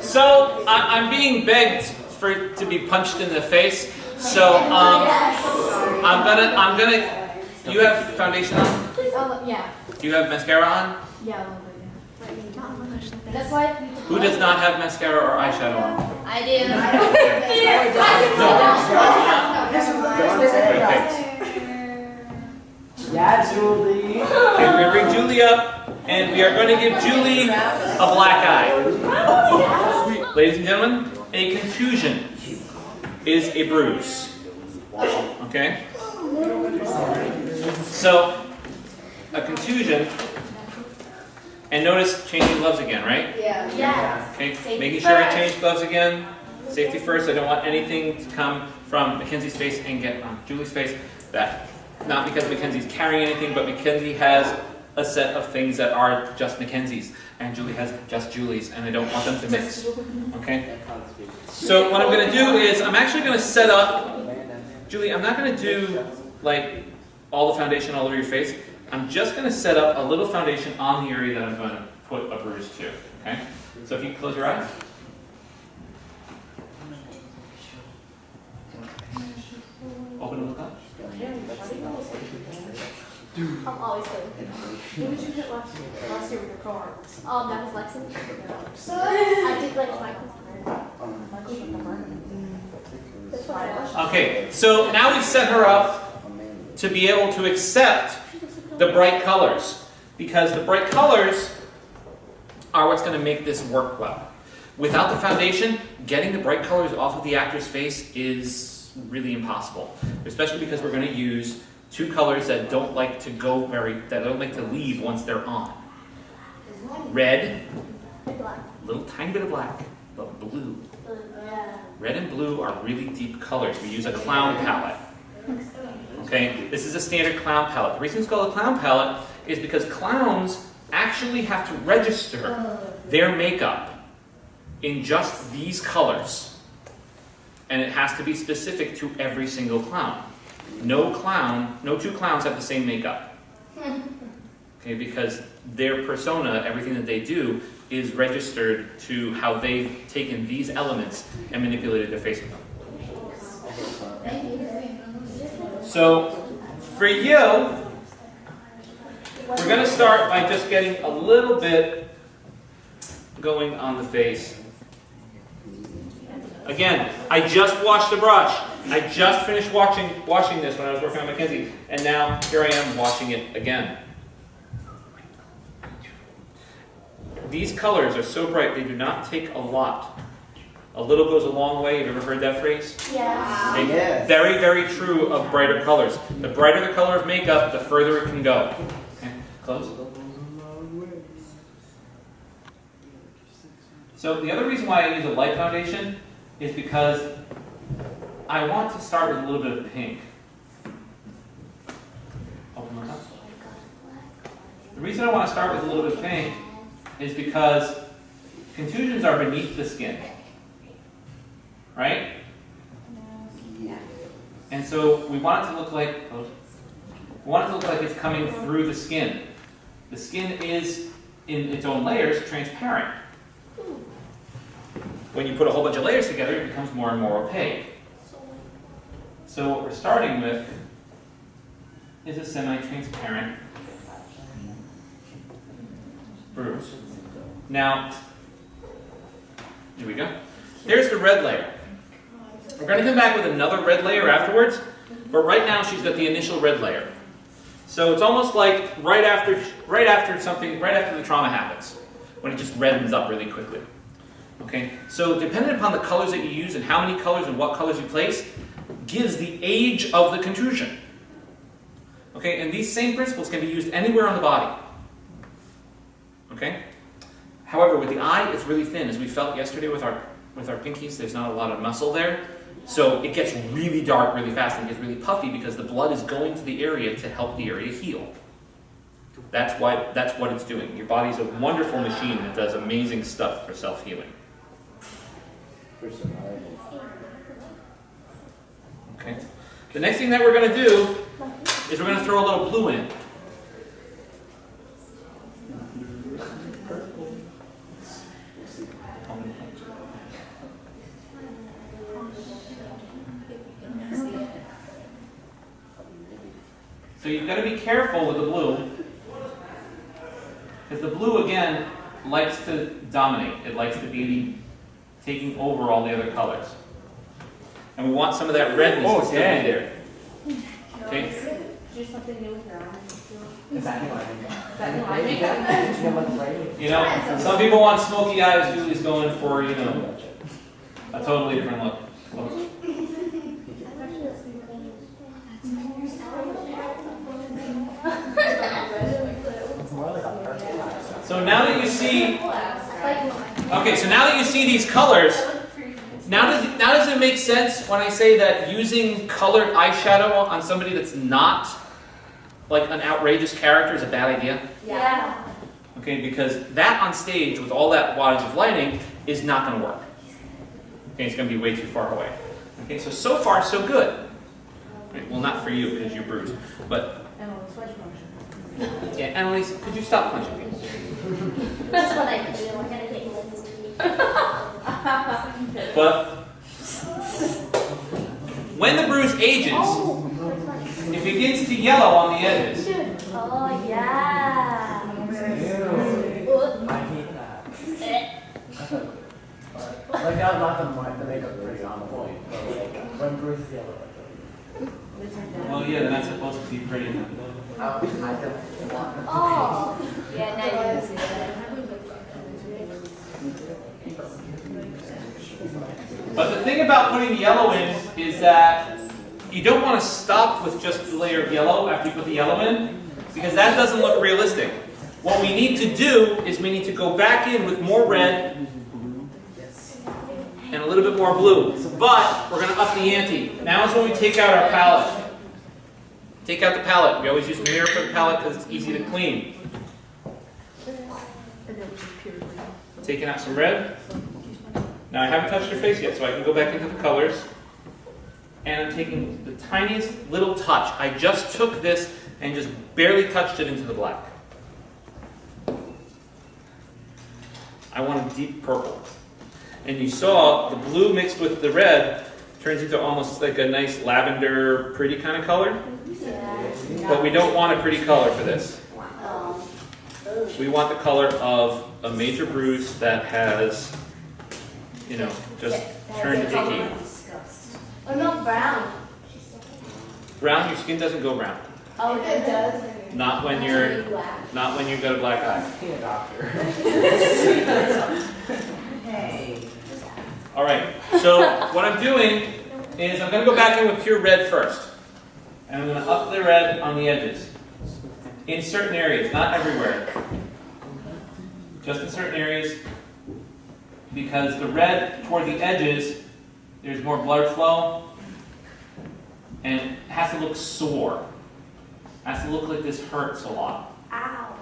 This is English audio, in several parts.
So I'm being begged to be punched in the face. So I'm gonna. Do you have foundation on? Yeah. Do you have mascara on? Yeah, a little bit. That's why. Who does not have mascara or eyeshadow on? I do. Yeah, Julie. Okay, we're gonna bring Julie up, and we are going to give Julie a black eye. Ladies and gentlemen, a contusion is a bruise. Okay? So, a contusion, and notice changing gloves again, right? Yeah. Okay, making sure I change gloves again. Safety first. I don't want anything to come from Mackenzie's face and get on Julie's face. That, not because Mackenzie's carrying anything, but Mackenzie has a set of things that are just Mackenzie's, and Julie has just Julie's, and I don't want them to mix. Okay? So what I'm going to do is I'm actually going to set up. Julie, I'm not going to do like all the foundation all over your face. I'm just going to set up a little foundation on the area that I'm going to put a bruise to. Okay? So if you close your eyes. Open and look up. I'm always good. What did you hit last year with your car? That was Lexington. I did like Okay, so now we've set her up to be able to accept the bright colors, because the bright colors are what's going to make this work well. Without the foundation, getting the bright colors off of the actor's face is really impossible, especially because we're going to use two colors that don't like to leave once they're on. Red, a little tiny bit of black, but blue. Red and blue are really deep colors. We use a clown palette. Okay, this is a standard clown palette. The reason it's called a clown palette is because clowns actually have to register their makeup in just these colors. And it has to be specific to every single clown. No two clowns have the same makeup. Okay, because their persona, everything that they do, is registered to how they've taken these elements and manipulated their face with them. So, for you, we're going to start by just getting a little bit going on the face. Again, I just washed the brush. I just finished washing this when I was working on Mackenzie, and now here I am washing it again. These colors are so bright, they do not take a lot. A little goes a long way. Have you ever heard that phrase? Yeah. Okay? Yes. Very, very true of brighter colors. The brighter the color of makeup, the further it can go. Okay, close. So the other reason why I use a light foundation is because I want to start with a little bit of pink. Open it up. The reason I want to start with a little bit of pink is because contusions are beneath the skin. Right? Yeah. And so we want it to look like it's coming through the skin. The skin is, in its own layers, transparent. When you put a whole bunch of layers together, it becomes more and more opaque. So what we're starting with is a semi-transparent bruise. Now, here we go. There's the red layer. We're going to come back with another red layer afterwards, but right now she's got the initial red layer. So it's almost like right after the trauma happens, when it just reddens up really quickly. Okay? So depending upon the colors that you use and how many colors and what colors you place, gives the age of the contusion. Okay? And these same principles can be used anywhere on the body. Okay? However, with the eye, it's really thin. As we felt yesterday with our pinkies, there's not a lot of muscle there. So it gets really dark really fast and it gets really puffy because the blood is going to the area to help the area heal. That's what it's doing. Your body's a wonderful machine that does amazing stuff for self-healing. Okay. The next thing that we're going to do is we're going to throw a little blue in. So you've got to be careful with the blue, because the blue, again, likes to dominate. It likes to be taking over all the other colors. And we want some of that redness to still be there. Okay? Do something new with your eyes. Is that You know, some people want smoky eyes. Julie's going for, a totally different look. So now that you see, these colors, now does it make sense when I say that using colored eyeshadow on somebody that's not like an outrageous character is a bad idea? Yeah. Okay, because that on stage with all that wattage of lighting is not going to work. Okay, it's going to be way too far away. Okay, so far so good. Right, well, not for you because you're bruised, but yeah, Annalise, could you stop punching me? That's what I do. I'm gonna take this. But when the bruise ages, it begins to yellow on the edges. Oh yeah. I hate that. Like that was not the makeup pretty on point, but like when Bruce is yellow. Well, yeah, they're not supposed to be pretty. Oh. Yeah, now you can see that. But the thing about putting yellow in is that you don't want to stop with just the layer of yellow after you put the yellow in, because that doesn't look realistic. What we need to do is we need to go back in with more red and a little bit more blue. But we're going to up the ante. Now is when we take out our palette. Take out the palette. We always use the mirror for the palette because it's easy to clean. Taking out some red. Now I haven't touched your face yet, so I can go back into the colors. And I'm taking the tiniest little touch. I just took this and just barely touched it into the black. I want a deep purple. And you saw the blue mixed with the red turns into almost like a nice lavender, pretty kind of color. But we don't want a pretty color for this. We want the color of a major bruise that has, just turned icky. Oh no, brown. Brown, your skin doesn't go brown. Oh, it does. Not when you've got a black eye. See a doctor. Hey. All right. So what I'm doing is I'm going to go back in with pure red first, and I'm going to up the red on the edges in certain areas, not everywhere. Just in certain areas, because the red toward the edges, there's more blood flow, and it has to look sore. It has to look like this hurts a lot. Ow.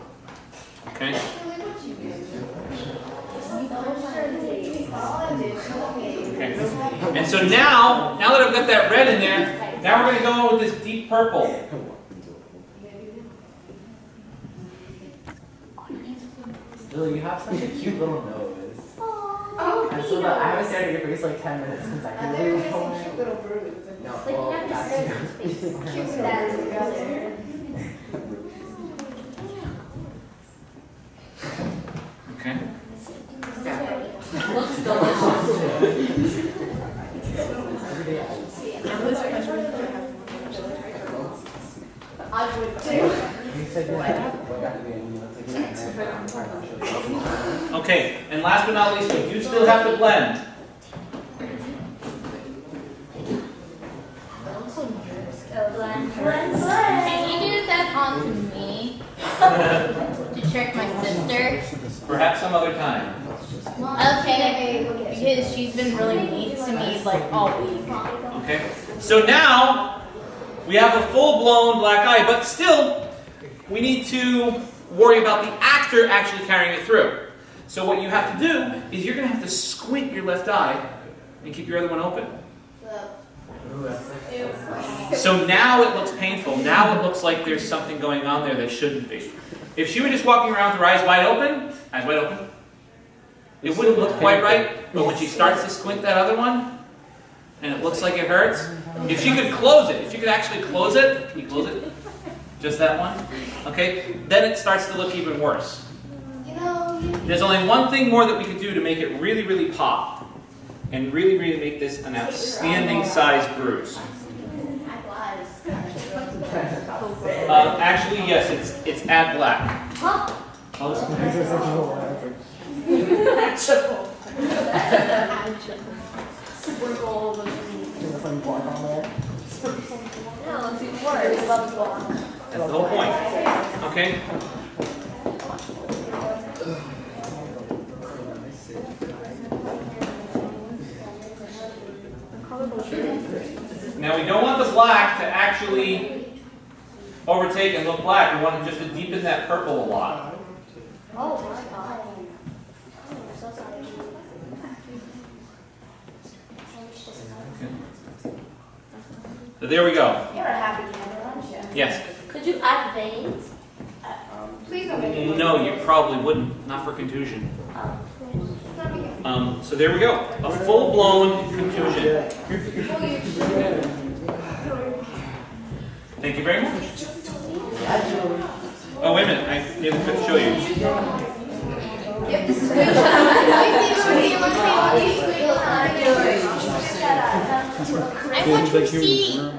Okay? Okay. And so now that I've got that red in there, now we're going to go with this deep purple. Lily, you have such a cute little nose. Oh, And so I haven't stared at your face like 10 minutes consecutively. No, well, that's Okay? looks delicious. every day. I would too. You said you're like, Okay, and last but not least, we do still have to blend. Can you do that onto me to trick my sister? Perhaps some other time. Okay, because she's been really mean to me like all week. Okay? So now, we have a full-blown black eye, but still, we need to worry about the actor actually carrying it through. So what you have to do is you're going to have to squint your left eye and keep your other one open. So now it looks painful. Now it looks like there's something going on there that shouldn't be. If she were just walking around with her eyes wide open, it wouldn't look quite right. But when she starts to squint that other one, and it looks like it hurts, if she could close it, if she could actually close it, can you close it? Just that one? Okay, then it starts to look even worse. There's only one thing more that we could do to make it really, really pop. And really, really make this an outstanding size bruise. Actually, yes, it's add black. Sprinkle the Some block on there. No, let's see more. I love block. That's the whole point. Okay? Now we don't want the black to actually overtake and look black. We want it just to deepen that purple a lot. Oh my god. I'm so sorry. So there we go. You're a happy camper, aren't you? Yes. Could you add veins? Please don't make it. No, you probably wouldn't. Not for contusion. So there we go. A full-blown contusion. Thank you very much. Oh, wait a minute. I need to show you. I want to see.